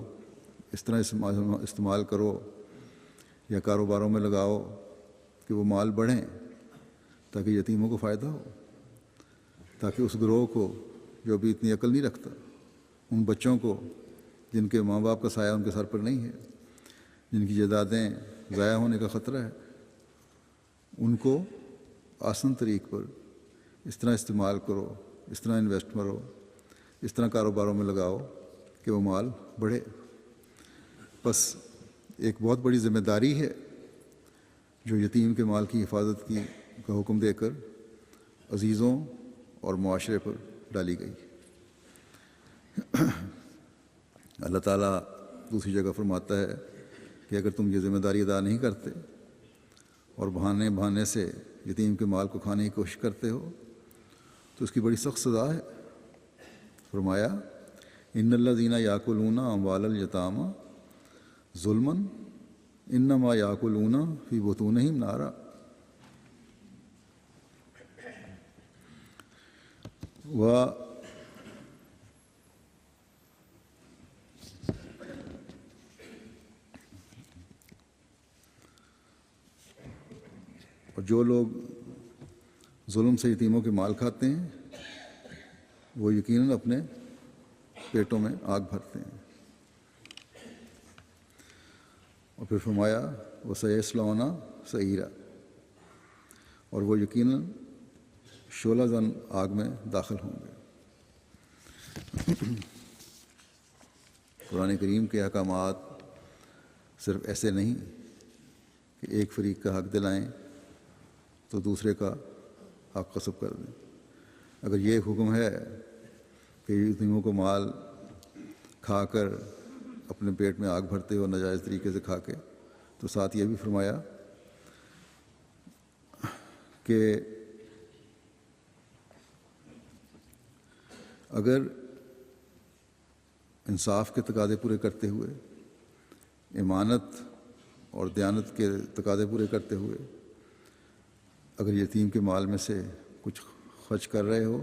اس طرح استعمال کرو یا کاروباروں میں لگاؤ کہ وہ مال بڑھیں تاکہ یتیموں کو فائدہ ہو، تاکہ اس گروہ کو جو ابھی اتنی عقل نہیں رکھتا، ان بچوں کو جن کے ماں باپ کا سایہ ان کے سر پر نہیں ہے، جن کی جائیدادیں ضائع ہونے کا خطرہ ہے، ان کو آسان طریق پر اس طرح استعمال کرو، اس طرح انویسٹ کرو، اس طرح کاروباروں میں لگاؤ کہ وہ مال بڑھے۔ بس ایک بہت بڑی ذمہ داری ہے جو یتیم کے مال کی حفاظت کا حکم دے کر عزیزوں اور معاشرے پر ڈالی گئی۔ اللہ تعالیٰ دوسری جگہ فرماتا ہے کہ اگر تم یہ ذمہ داری ادا نہیں کرتے اور بہانے سے یتیم کے مال کو کھانے کی کوشش کرتے ہو تو اس کی بڑی سخت سزا ہے۔ فرمایا ان الذین یاکلون اموال الیتامی ظلما انما یاکلون فی بطونہم نارا۔ اور جو لوگ ظلم سے یتیموں کے مال کھاتے ہیں وہ یقیناً اپنے پیٹوں میں آگ بھرتے ہیں۔ اور پھر فرمایا وَسَيَصْلَوْنَ سَعِيرًا، اور وہ یقیناً شعلہ زن آگ میں داخل ہوں گے۔ قرآن کریم کے احکامات صرف ایسے نہیں کہ ایک فریق کا حق دلائیں تو دوسرے کا حق غصب کر دیں۔ اگر یہ حکم ہے کہ یتیموں کو مال کھا کر اپنے پیٹ میں آگ بھرتے ہو ناجائز طریقے سے کھا کے، تو ساتھ یہ بھی فرمایا کہ اگر انصاف کے تقاضے پورے کرتے ہوئے، امانت اور دیانت کے تقاضے پورے کرتے ہوئے اگر یتیم کے مال میں سے کچھ خرچ کر رہے ہو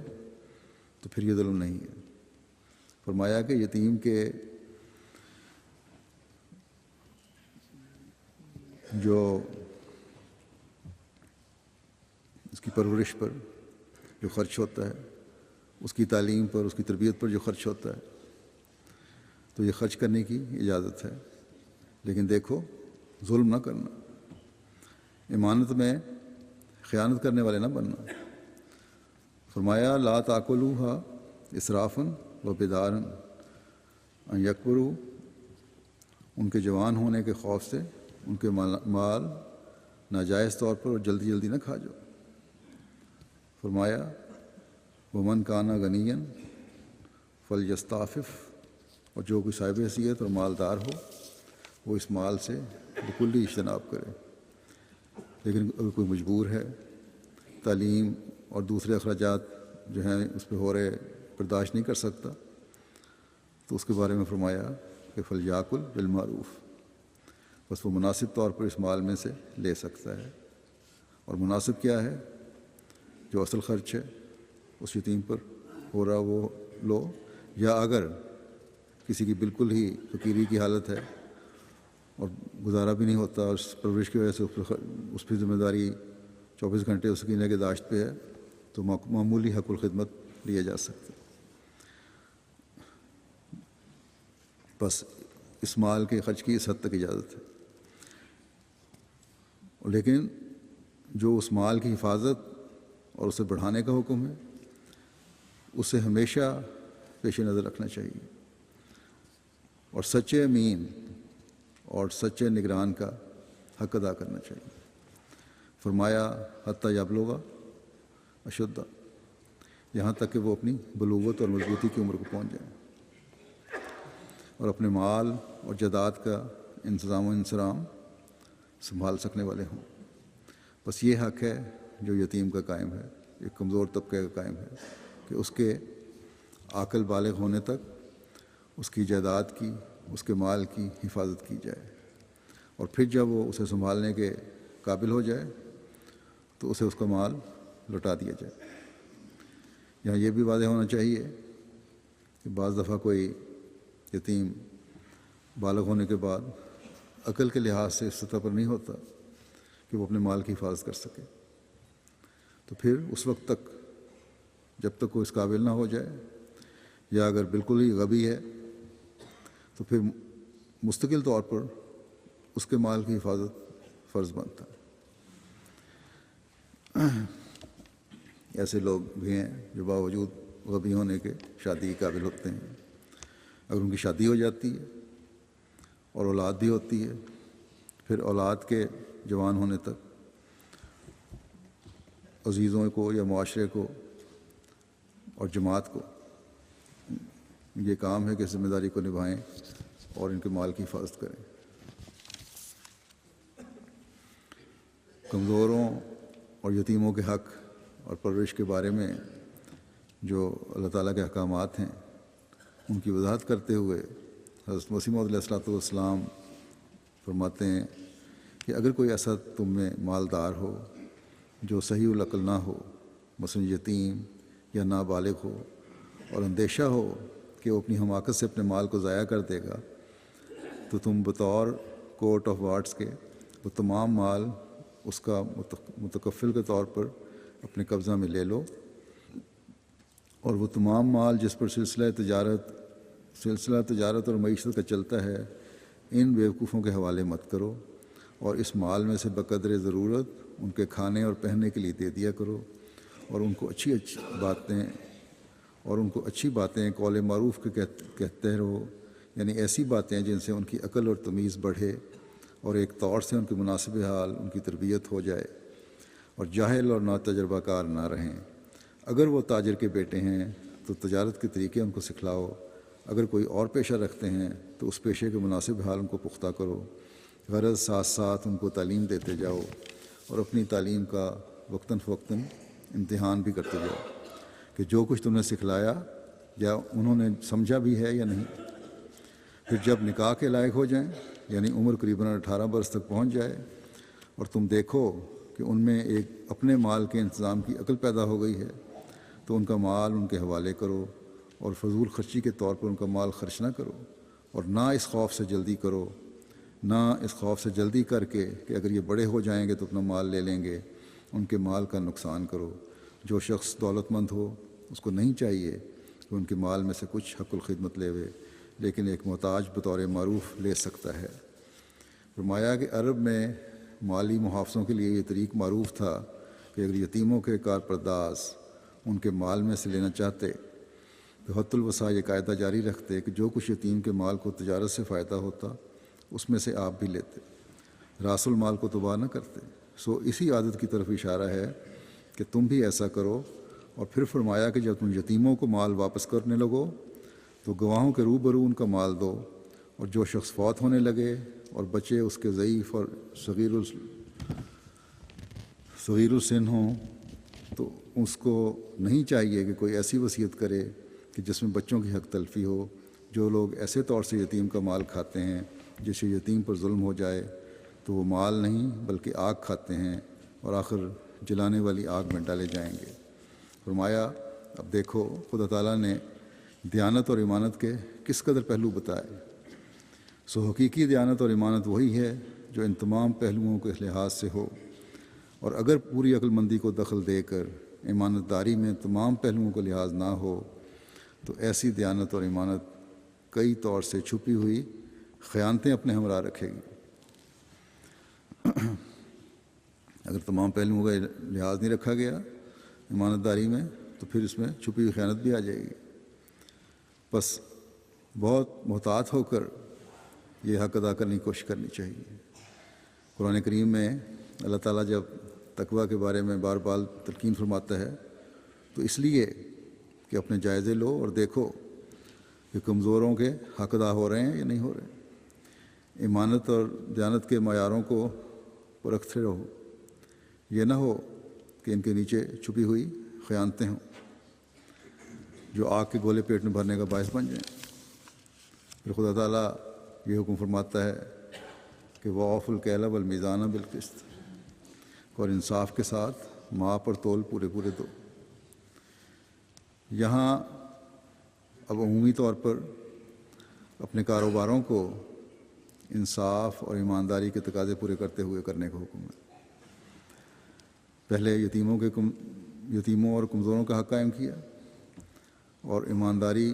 تو پھر یہ ظلم نہیں ہے۔ فرمایا کہ یتیم کے جو اس کی پرورش پر جو خرچ ہوتا ہے، اس کی تعلیم پر، اس کی تربیت پر جو خرچ ہوتا ہے، تو یہ خرچ کرنے کی اجازت ہے، لیکن دیکھو ظلم نہ کرنا، امانت میں خیانت کرنے والے نہ بننا۔ فرمایا لا تاکلوها اسرافا و بدارا ان یکبروا، ان کے جوان ہونے کے خوف سے ان کے مال ناجائز طور پر اور جلدی جلدی نہ کھا جاؤ۔ فرمایا ومن کانا غنیا فلیستعفف، اور جو کوئی صاحب حیثیت اور مالدار ہو وہ اس مال سے بالکل ہی اجتناب کرے، لیکن اگر کوئی مجبور ہے، تعلیم اور دوسرے اخراجات جو ہیں اس پہ ہو رہے برداشت نہیں کر سکتا، تو اس کے بارے میں فرمایا کہ فلیاکل بالمعروف، بس وہ مناسب طور پر اس مال میں سے لے سکتا ہے۔ اور مناسب کیا ہے؟ جو اصل خرچ ہے اس یتیم پر ہو رہا وہ لو، یا اگر کسی کی بالکل ہی فقیری کی حالت ہے اور گزارا بھی نہیں ہوتا اور اس پرورش کی وجہ سے اس پہ ذمہ داری 24 گھنٹے اس کی نگہداشت پہ ہے، تو معمولی حق الخدمت لیا جا سکتا ہے۔ بس اس مال کے خرچ کی اس حد تک اجازت ہے، لیکن جو اس مال کی حفاظت اور اسے بڑھانے کا حکم ہے اسے ہمیشہ پیش نظر رکھنا چاہیے، اور سچے امین اور سچے نگران کا حق ادا کرنا چاہیے۔ فرمایا حتیٰ یبلغ اشدہ، یہاں تک کہ وہ اپنی بلوغت اور مضبوطی کی عمر کو پہنچ جائیں اور اپنے مال اور جائیداد کا انتظام و انصرام سنبھال سکنے والے ہوں۔ بس یہ حق ہے جو یتیم کا قائم ہے، ایک کمزور طبقے کا قائم ہے، کہ اس کے عاقل بالغ ہونے تک اس کی جائیداد کی، اس کے مال کی حفاظت کی جائے، اور پھر جب وہ اسے سنبھالنے کے قابل ہو جائے تو اسے اس کا مال لوٹا دیا جائے۔ یہاں یہ بھی واضح ہونا چاہیے کہ بعض دفعہ کوئی یتیم بالغ ہونے کے بعد عقل کے لحاظ سے اس سطح پر نہیں ہوتا کہ وہ اپنے مال کی حفاظت کر سکے، تو پھر اس وقت تک جب تک وہ اس قابل نہ ہو جائے، یا اگر بالکل ہی غبی ہے تو پھر مستقل طور پر اس کے مال کی حفاظت فرض بنتا ہے۔ ایسے لوگ بھی ہیں جو باوجود غبی ہونے کے شادی کے قابل ہوتے ہیں، اگر ان کی شادی ہو جاتی ہے اور اولاد بھی ہوتی ہے، پھر اولاد کے جوان ہونے تک عزیزوں کو یا معاشرے کو اور جماعت کو یہ کام ہے کہ ذمہ داری کو نبھائیں اور ان کے مال کی حفاظت کریں۔ کمزوروں اور یتیموں کے حق اور پرورش کے بارے میں جو اللہ تعالیٰ کے احکامات ہیں ان کی وضاحت کرتے ہوئے حضرت مسیح موعود علیہ الصلوۃ والسلام فرماتے ہیں کہ اگر کوئی ایسا تم میں مالدار ہو جو صحیح العقل نہ ہو، مثلا یتیم یا نابالغ ہو، اور اندیشہ ہو کہ وہ اپنی حماقت سے اپنے مال کو ضائع کر دے گا، تو تم بطور کورٹ آف وارڈز کے وہ تمام مال اس کا متکفل کے طور پر اپنے قبضہ میں لے لو، اور وہ تمام مال جس پر سلسلہ تجارت اور معیشت کا چلتا ہے ان بیوقوفوں کے حوالے مت کرو، اور اس مال میں سے بقدر ضرورت ان کے کھانے اور پہننے کے لیے دے دیا کرو، اور ان کو اچھی باتیں اور ان کو اچھی باتیں قول معروف کے کہتے رہو، یعنی ایسی باتیں جن سے ان کی عقل اور تمیز بڑھے اور ایک طور سے ان کے مناسب حال ان کی تربیت ہو جائے، اور جاہل اور ناتجربہ کار نہ رہیں۔ اگر وہ تاجر کے بیٹے ہیں تو تجارت کے طریقے ان کو سکھلاؤ، اگر کوئی اور پیشہ رکھتے ہیں تو اس پیشے کے مناسب حال ان کو پختہ کرو، غرض ساتھ ساتھ ان کو تعلیم دیتے جاؤ اور اپنی تعلیم کا وقتاً فوقتاً امتحان بھی کرتے جاؤ کہ جو کچھ تم نے سکھلایا یا انہوں نے سمجھا بھی ہے یا نہیں۔ پھر جب نکاح کے لائق ہو جائیں، یعنی عمر قریباً 18 برس تک پہنچ جائے، اور تم دیکھو کہ ان میں ایک اپنے مال کے انتظام کی عقل پیدا ہو گئی ہے، تو ان کا مال ان کے حوالے کرو اور فضول خرچی کے طور پر ان کا مال خرچ نہ کرو، اور نہ اس خوف سے جلدی کرو، نہ اس خوف سے جلدی کر کے کہ اگر یہ بڑے ہو جائیں گے تو اپنا مال لے لیں گے، ان کے مال کا نقصان کرو۔ جو شخص دولت مند ہو اس کو نہیں چاہیے کہ ان کے مال میں سے کچھ حق الخدمت لے لیکن ایک محتاج بطور معروف لے سکتا ہے۔ فرمایا کہ عرب میں مالی محافظوں کے لیے یہ طریق معروف تھا کہ اگر یتیموں کے کارپرداز ان کے مال میں سے لینا چاہتے تو حت الوسع یہ قاعدہ جاری رکھتے کہ جو کچھ یتیم کے مال کو تجارت سے فائدہ ہوتا اس میں سے آپ بھی لیتے، راس المال کو تباہ نہ کرتے۔ سو اسی عادت کی طرف اشارہ ہے کہ تم بھی ایسا کرو۔ اور پھر فرمایا کہ جب تم یتیموں کو مال واپس کرنے لگو تو گواہوں کے روبرو ان کا مال دو، اور جو شخص فوت ہونے لگے اور بچے اس کے ضعیف اور صغیر السن ہوں تو اس کو نہیں چاہیے کہ کوئی ایسی وصیت کرے کہ جس میں بچوں کی حق تلفی ہو۔ جو لوگ ایسے طور سے یتیم کا مال کھاتے ہیں جس سے یتیم پر ظلم ہو جائے تو وہ مال نہیں بلکہ آگ کھاتے ہیں اور آخر جلانے والی آگ میں ڈالے جائیں گے۔ فرمایا اب دیکھو خدا تعالیٰ نے دیانت اور ایمانت کے کس قدر پہلو بتائے۔ سو حقیقی دیانت اور ایمانت وہی ہے جو ان تمام پہلوؤں کے لحاظ سے ہو، اور اگر پوری عقل مندی کو دخل دے کر ایمانت داری میں تمام پہلوؤں کا لحاظ نہ ہو تو ایسی دیانت اور ایمانت کئی طور سے چھپی ہوئی خیانتیں اپنے ہمراہ رکھے گی۔ اگر تمام پہلوؤں کا لحاظ نہیں رکھا گیا ایمانت داری میں تو پھر اس میں چھپی ہوئی خیانت بھی آ جائے گی۔ بس بہت محتاط ہو کر یہ حق ادا کرنے کی کوشش کرنی چاہیے۔ قرآن کریم میں اللہ تعالیٰ جب تقویٰ کے بارے میں بار بار تلقین فرماتا ہے تو اس لیے کہ اپنے جائزے لو اور دیکھو کہ کمزوروں کے حق ادا ہو رہے ہیں یا نہیں ہو رہے۔ ایمانت اور دیانت کے معیاروں کو پرکھتے رہو، یہ نہ ہو کہ ان کے نیچے چھپی ہوئی خیانتیں ہوں جو آگ کے گولے پیٹ میں بھرنے کا باعث بن جائیں۔ پھر خدا تعالیٰ یہ حکم فرماتا ہے کہ وَأَوْفُوا الْكَيْلَ وَالْمِيزَانَ بِالْقِسْطِ، اور انصاف کے ساتھ ماپ اور تول پورے دو۔ یہاں اب عمومی طور پر اپنے کاروباروں کو انصاف اور ایمانداری کے تقاضے پورے کرتے ہوئے کرنے کا حکم ہے۔ پہلے یتیموں اور کمزوروں کا حق قائم کیا اور ایمانداری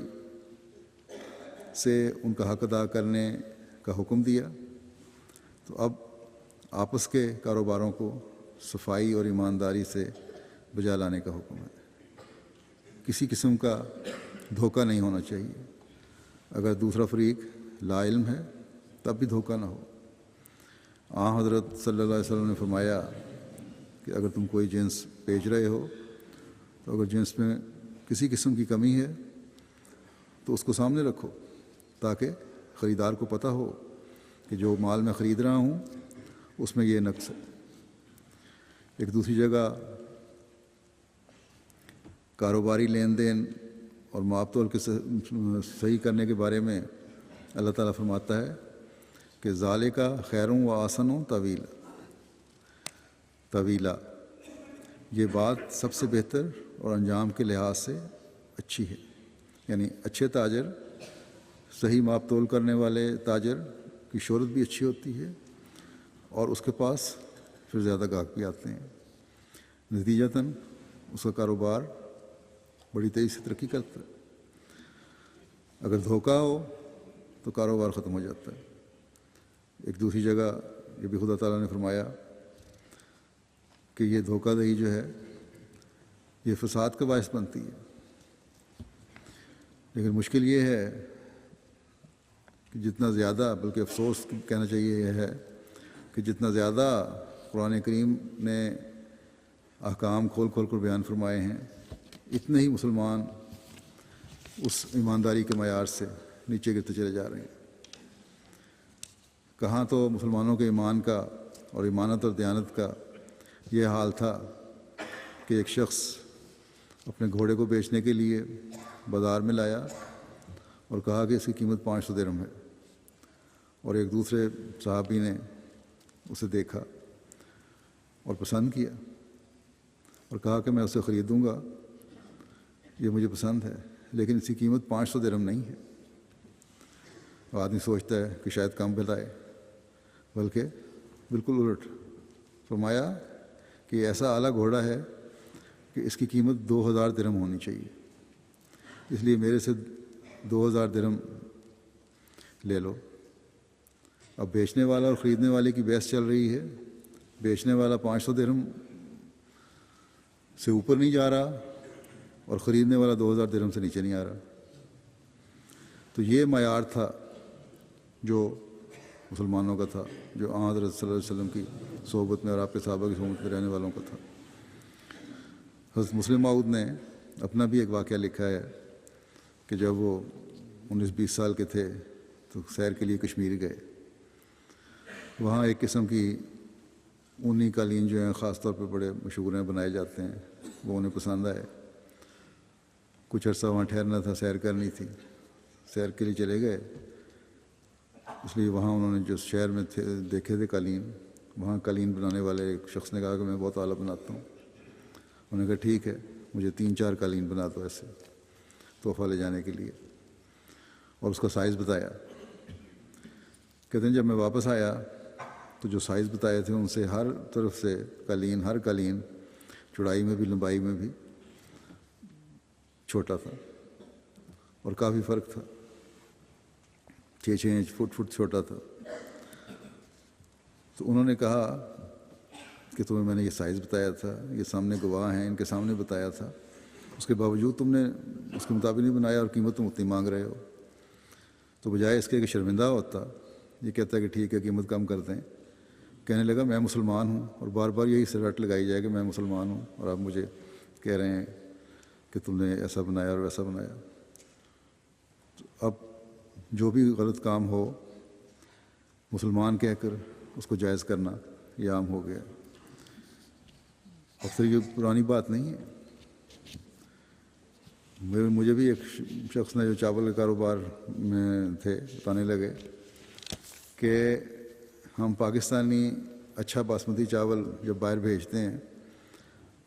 سے ان کا حق ادا کرنے کا حکم دیا، تو اب آپس کے کاروباروں کو صفائی اور ایمانداری سے بجا لانے کا حکم ہے۔ کسی قسم کا دھوکہ نہیں ہونا چاہیے۔ اگر دوسرا فریق لا علم ہے تب بھی دھوکہ نہ ہو۔ حضرت صلی اللہ علیہ وسلم نے فرمایا کہ اگر تم کوئی جنس بیچ رہے ہو تو اگر جنس میں کسی قسم کی کمی ہے تو اس کو سامنے رکھو تاکہ خریدار کو پتہ ہو کہ جو مال میں خرید رہا ہوں اس میں یہ نقص ہے۔ ایک دوسری جگہ کاروباری لین دین اور ماپ تول کے صحیح کرنے کے بارے میں اللہ تعالیٰ فرماتا ہے کہ ذالک خیر و احسن طویلا، یہ بات سب سے بہتر اور انجام کے لحاظ سے اچھی ہے۔ یعنی اچھے تاجر، صحیح ماپ تول کرنے والے تاجر کی شہرت بھی اچھی ہوتی ہے اور اس کے پاس پھر زیادہ گاہک بھی آتے ہیں، نتیجتاً اس کا کاروبار بڑی تیزی سے ترقی کرتا ہے۔ اگر دھوکہ ہو تو کاروبار ختم ہو جاتا ہے۔ ایک دوسری جگہ یہ بھی خدا تعالیٰ نے فرمایا کہ یہ دھوکہ دہی جو ہے یہ فساد کا باعث بنتی ہے۔ لیکن مشکل یہ ہے کہ جتنا زیادہ، بلکہ افسوس کہنا چاہیے یہ ہے کہ جتنا زیادہ قرآن کریم نے احکام کھول کھول کر بیان فرمائے ہیں، اتنے ہی مسلمان اس ایمانداری کے معیار سے نیچے گرتے چلے جا رہے ہیں۔ کہاں تو مسلمانوں کے ایمان کا اور ایمانت اور دیانت کا یہ حال تھا کہ ایک شخص اپنے گھوڑے کو بیچنے کے لیے بازار میں لایا اور کہا کہ اس کی قیمت 500 درہم ہے، اور ایک دوسرے صحابی نے اسے دیکھا اور پسند کیا اور کہا کہ میں اسے خریدوں گا، یہ مجھے پسند ہے، لیکن اس کی قیمت 500 درہم نہیں ہے۔ آدمی سوچتا ہے کہ شاید کم بتائے، بلکہ بالکل الٹ فرمایا کہ یہ ایسا اعلیٰ گھوڑا ہے کہ اس کی قیمت 2000 درہم ہونی چاہیے، اس لیے میرے سے 2000 درہم لے لو۔ اب بیچنے والا اور خریدنے والے کی بحث چل رہی ہے، بیچنے والا 500 درہم سے اوپر نہیں جا رہا اور خریدنے والا 2000 درہم سے نیچے نہیں آ رہا۔ تو یہ معیار تھا جو مسلمانوں کا تھا، جو آن حضرت صلی اللہ علیہ وسلم کی صحبت میں اور آپ کے صحابہ کی صحبت میں رہنے والوں کا تھا۔ حضرت مسلم موعود نے اپنا بھی ایک واقعہ لکھا ہے کہ جب وہ 19-20 سال کے تھے تو سیر کے لیے کشمیر گئے۔ وہاں ایک قسم کی اونی قالین جو ہیں خاص طور پہ بڑے مشہور ہیں، بنائے جاتے ہیں، وہ انہیں پسند آئے۔ کچھ عرصہ وہاں ٹھہرنا تھا، سیر کرنی تھی، سیر کے لیے چلے گئے۔ اس لیے وہاں انہوں نے جو شہر میں دیکھے تھے قالین، وہاں قالین بنانے والے ایک شخص نے کہا کہ میں بہت اعلیٰ بناتا ہوں۔ انہوں نے کہا ٹھیک ہے، مجھے 3-4 قالین بنا دو ایسے تحفہ لے جانے کے لیے، اور اس کا سائز بتایا۔ کہتے ہیں جب میں واپس آیا تو جو سائز بتائے تھے ان سے ہر طرف سے قالین، ہر قالین چوڑائی میں بھی لمبائی میں بھی چھوٹا تھا اور کافی فرق تھا، 6 انچ فٹ چھوٹا تھا۔ تو انہوں نے کہا کہ تمہیں میں نے یہ سائز بتایا تھا، یہ سامنے گواہ ہیں، ان کے سامنے بتایا تھا، اس کے باوجود تم نے اس کے مطابق نہیں بنایا اور قیمت تم اتنی مانگ رہے ہو۔ تو بجائے اس کے کہ شرمندہ ہوتا، یہ کہتا ہے کہ ٹھیک ہے قیمت کم کر دیں، کہنے لگا میں مسلمان ہوں، اور بار بار یہی رٹ لگائی جائے کہ میں مسلمان ہوں اور آپ مجھے کہہ رہے ہیں کہ تم نے ایسا بنایا اور ویسا بنایا۔ اب جو بھی غلط کام ہو مسلمان کہہ کر اس کو جائز کرنا یہ عام ہو گیا۔ اکثر یہ پرانی بات نہیں ہے۔ مجھے بھی ایک شخص نے جو چاول کے کاروبار میں تھے بتانے لگے کہ ہم پاکستانی اچھا باسمتی چاول جب باہر بھیجتے ہیں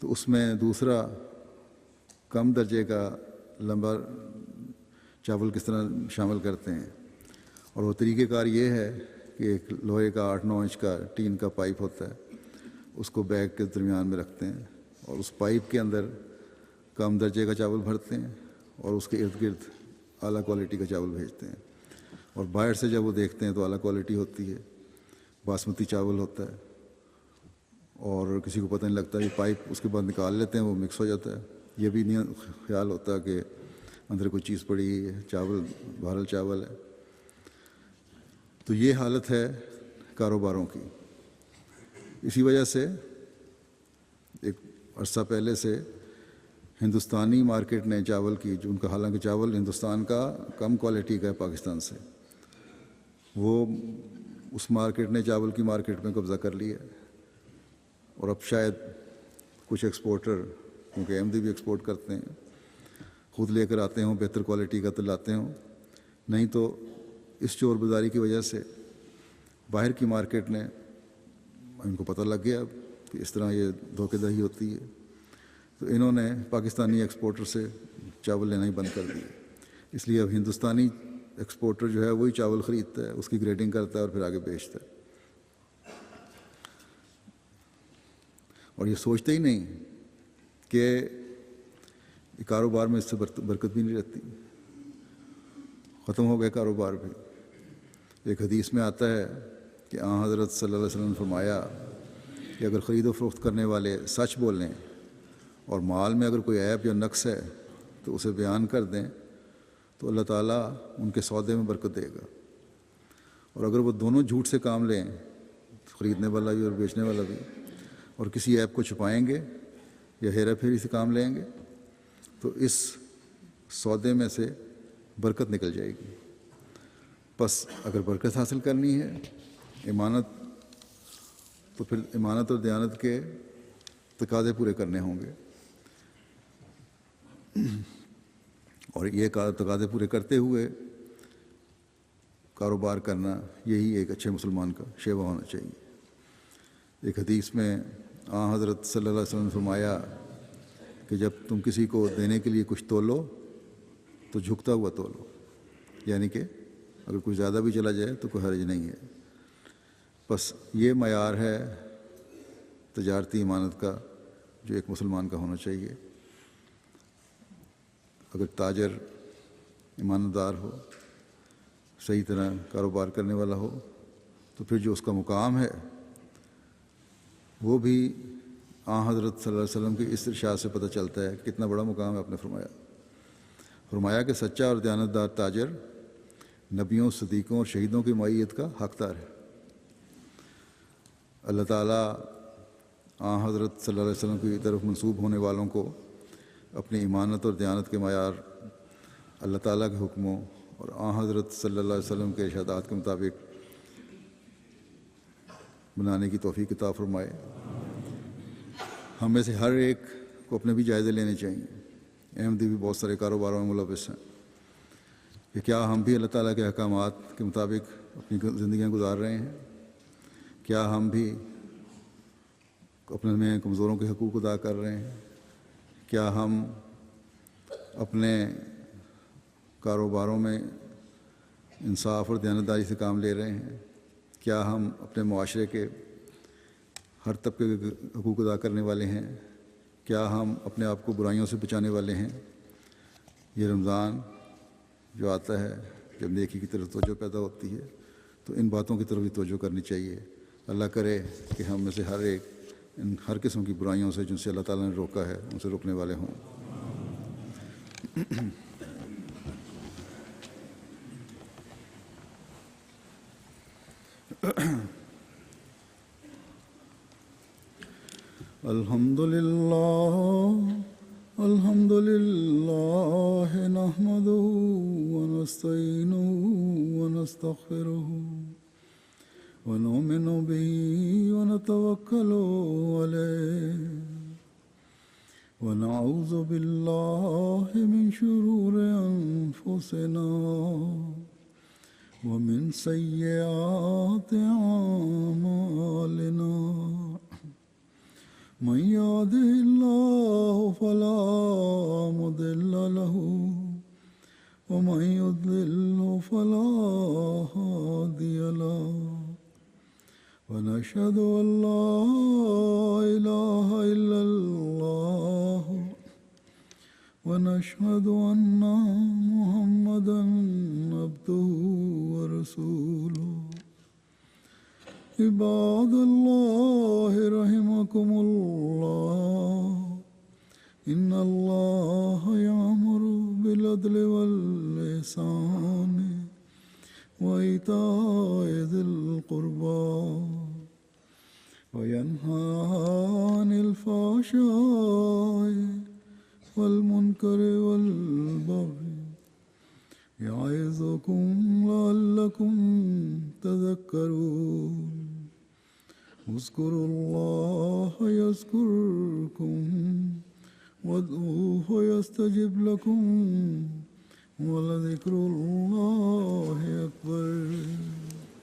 تو اس میں دوسرا کم درجے کا لمبا چاول کس طرح شامل کرتے ہیں، اور وہ طریقہ کار یہ ہے کہ ایک لوہے کا 8-9 انچ کا ٹین کا پائپ ہوتا ہے، اس کو بیگ کے درمیان میں رکھتے ہیں اور اس پائپ کے اندر کم درجے کا چاول بھرتے ہیں اور اس کے ارد گرد اعلیٰ کوالٹی کا چاول بھیجتے ہیں، اور باہر سے جب وہ دیکھتے ہیں تو اعلیٰ کوالٹی ہوتی ہے، باسمتی چاول ہوتا ہے، اور کسی کو پتہ نہیں لگتا، یہ پائپ اس کے بعد نکال لیتے ہیں، وہ مکس ہو جاتا ہے، یہ بھی نہیں خیال ہوتا کہ اندر کوئی چیز پڑی ہے، چاول بہرحال چاول ہے۔ تو یہ حالت ہے کاروباروں کی۔ اسی وجہ سے ایک عرصہ پہلے سے ہندوستانی مارکیٹ نے چاول کی، جو ان کا حالانکہ چاول ہندوستان کا کم کوالٹی کا ہے پاکستان سے، وہ اس مارکیٹ نے چاول کی مارکیٹ میں قبضہ کر لیا، اور اب شاید کچھ ایکسپورٹر، کیونکہ احمدی بھی ایکسپورٹ کرتے ہیں، خود لے کر آتے ہوں، بہتر کوالٹی کا تو لاتے ہوں، نہیں تو اس چور بازاری کی وجہ سے باہر کی مارکیٹ نے، ان کو پتہ لگ گیا کہ اس طرح یہ دھوکے دہی ہوتی ہے، تو انہوں نے پاکستانی ایکسپورٹر سے چاول لینا ہی بند کر دیا۔ اس لیے اب ہندوستانی ایکسپورٹر جو ہے وہی چاول خریدتا ہے، اس کی گریڈنگ کرتا ہے اور پھر آگے بیچتا ہے، اور یہ سوچتے ہی نہیں کہ کاروبار میں اس سے برکت بھی نہیں رہتی، ختم ہو گئے کاروبار بھی۔ ایک حدیث میں آتا ہے کہ آن حضرت صلی اللہ علیہ وسلم نے فرمایا کہ اگر خرید و فروخت کرنے والے سچ بولیں اور مال میں اگر کوئی عیب یا نقص ہے تو اسے بیان کر دیں تو اللہ تعالیٰ ان کے سودے میں برکت دے گا. اور اگر وہ دونوں جھوٹ سے کام لیں، خریدنے والا بھی اور بیچنے والا بھی، اور کسی ایپ کو چھپائیں گے یا ہیرا پھیری سے کام لیں گے، تو اس سودے میں سے برکت نکل جائے گی. بس اگر برکت حاصل کرنی ہے امانت، تو پھر امانت اور دیانت کے تقاضے پورے کرنے ہوں گے، اور یہ تقاضے پورے کرتے ہوئے کاروبار کرنا، یہی ایک اچھے مسلمان کا شیوہ ہونا چاہیے. ایک حدیث میں حضرت صلی اللہ علیہ وسلم نے فرمایا کہ جب تم کسی کو دینے کے لیے کچھ تولو تو جھکتا ہوا تولو، یعنی کہ اگر کچھ زیادہ بھی چلا جائے تو کوئی حرج نہیں ہے. بس یہ معیار ہے تجارتی امانت کا جو ایک مسلمان کا ہونا چاہیے. اگر تاجر ایمانت دار ہو، صحیح طرح کاروبار کرنے والا ہو، تو پھر جو اس کا مقام ہے وہ بھی حضرت صلی اللہ علیہ وسلم کی اس ارشاد سے پتہ چلتا ہے کہ کتنا بڑا مقام ہے. آپ نے فرمایا کہ سچا اور دیانتدار تاجر نبیوں، صدیقوں اور شہیدوں کی معیت کا حقدار ہے. اللہ تعالیٰ حضرت صلی اللہ علیہ وسلم کی طرف منسوب ہونے والوں کو اپنی ایمانت اور دیانت کے معیار اللہ تعالیٰ کے حکموں اور حضرت صلی اللہ علیہ وسلم کے ارشادات کے مطابق بنانے کی توفیق عطا فرمائے. ہم میں سے ہر ایک کو اپنے بھی جائزے لینے چاہیے. احمدی بھی بہت سارے کاروباروں میں ملوث ہیں کہ کیا ہم بھی اللہ تعالیٰ کے احکامات کے مطابق اپنی زندگیاں گزار رہے ہیں؟ کیا ہم بھی اپنے میں کمزوروں کے حقوق ادا کر رہے ہیں؟ کیا ہم اپنے کاروباروں میں انصاف اور دیانتداری سے کام لے رہے ہیں؟ کیا ہم اپنے معاشرے کے ہر طبقے کے حقوق ادا کرنے والے ہیں؟ کیا ہم اپنے آپ کو برائیوں سے بچانے والے ہیں؟ یہ رمضان جو آتا ہے، جب نیکی کی طرف توجہ پیدا ہوتی ہے تو ان باتوں کی طرف بھی توجہ کرنی چاہیے. اللہ کرے کہ ہم میں سے ہر ایک ان ہر قسم کی برائیوں سے جن سے اللہ تعالیٰ نے روکا ہے ان سے روکنے والے ہوں. الحمد للہ نحمده ونستعینه ونستغفره ونؤمن به ونتوکل علیہ ونعوذ باللہ من شرور انفسنا ومن سیئات اعمالنا من يهده الله فلا مضل له ومن يضلل فلا هادي له ونشهد أن لا إله إلا الله ونشهد أن محمدا عبده ورسوله. عباد الله رحمكم الله إن الله يأمر بالعدل والإحسان وإيتاء ذي القربى وينهى عن الفحشاء والمنكر والبغي يعظكم لعلكم تذكرون. اذكروا الله يذكركم وادعوه يستجب لكم ولذكر الله أكبر.